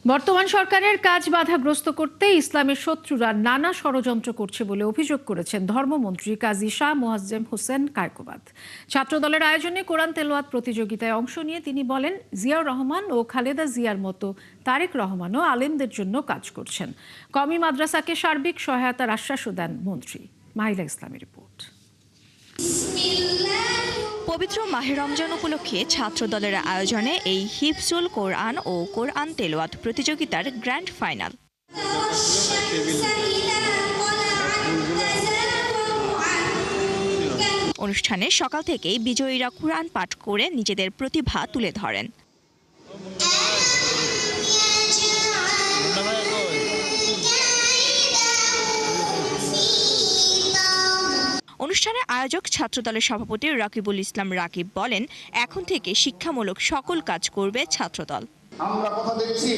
বর্তমান সরকারের কাজ বাধাগ্রস্ত করতে ইসলামের শত্রুরা নানা ষড়যন্ত্র করছে বলে অভিযোগ করেছেন ধর্মমন্ত্রী কাজী শাহ মোয়াজ্জেম হোসেন কায়কোবাদ। ছাত্রদলের আয়োজনে কোরআন তেলাওয়াত প্রতিযোগিতায় অংশ নিয়ে তিনি বলেন, জিয়াউর রহমান ও খালেদা জিয়ার মতো তারেক রহমানও আলেমদের জন্য কাজ করছেন। কওমি মাদ্রাসাকে সার্বিক সহায়তার আশ্বাসও দেন মন্ত্রী। মাহিলা ইসলামের রিপোর্ট। পবিত্র মাহে রমজান উপলক্ষে ছাত্রদলের আয়োজনে এই হিফজুল কোরআন ও কোরআন তেলাওয়াত প্রতিযোগিতার গ্র্যান্ড ফাইনাল। অনুষ্ঠানে সকাল থেকেই বিজয়ীরা কোরআন পাঠ করে নিজেদের প্রতিভা তুলে ধরেন। অনুষ্ঠানের আয়োজক ছাত্রদলের সভাপতি রাকিবুল ইসলাম রাকিব বলেন, এখন থেকে শিক্ষামূলক সকল কাজ করবে ছাত্রদল। আমরা কথা দেখছি,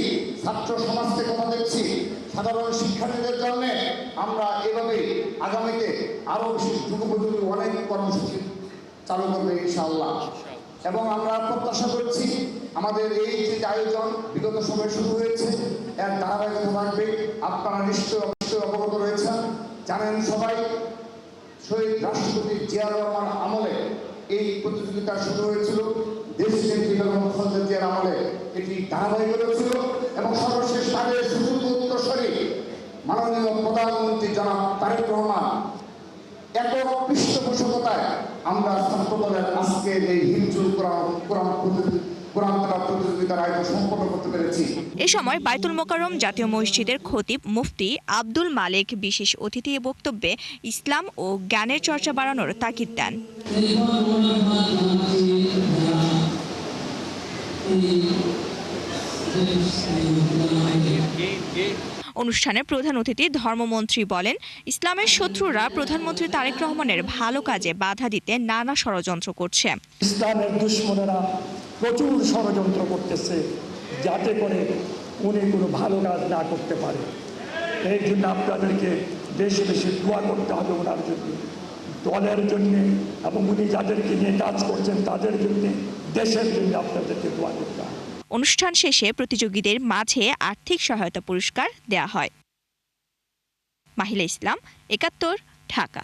ছাত্র সমাজকে কথা দেখছি, সাধারণ শিক্ষার্থীদের জন্য আমরা এভাবে আগামীতে আরো বেশি যুগোপযোগী অনেক কর্মসূচি চালু করবে ইনশাআল্লাহ। এবং আমরা প্রত্যাশা করছি আমাদের এই যে আয়োজন বিগত সময়ে শুরু হয়েছে এর ধারাবাহিকতা থাকবে। আপনারা নিশ্চয়ই অবগত রয়েছেন, জানেন সবাই, শহীদ রাষ্ট্রপতি জিয়াউর রহমান আমলে এই প্রতিযোগিতা শুরু হয়েছিল। দেশনেত্রী বেগম খালেদা জিয়ার আমলে এটি ধারাবাহিকতা ছিল এবং সর্বশেষ তাদের সুযোগ্য উত্তরসূরি মাননীয় প্রধানমন্ত্রী জনাব তারেক রহমান একক পৃষ্ঠপোষকতায় আমরা ছাত্রদলের আজকের এই হিফজুল কোরআন প্রতিযোগিতার আয়োজন সম্পন্ন করতে পেরেছি। এ সময় বায়তুল মোকাররম জাতীয় মসজিদের খতিব মুফতি আব্দুল মালিক বিশেষ অতিথি বক্তব্যে ইসলাম ও জ্ঞানের চর্চা বাড়ানোর তাগিদ দেন। অনুষ্ঠানে প্রধান অতিথি ধর্মমন্ত্রী বলেন, ইসলামের শত্রুরা প্রধানমন্ত্রী তারেক রহমানের ভালো কাজে বাধা দিতে নানা ষড়যন্ত্র করছে। ইসলামের দুশমনেরা প্রচুর ষড়যন্ত্র করতেছে যাতে করে উনি কোনো ভালো কাজ না করতে পারে। এই জন্য আপনাদেরকে বেশি বেশি দোয়া করতে হবে ওনার জন্য, দলের জন্যে, এবং উনি যাদেরকে নিয়ে কাজ করছেন তাদের জন্য, দেশের জন্য আপনাদেরকে দোয়া করতে হবে। অনুষ্ঠান শেষে প্রতিযোগীদের মাঝে আর্থিক সহায়তা পুরস্কার দেয়া হয়। মাহিলা ইসলাম, ৭১, ঢাকা।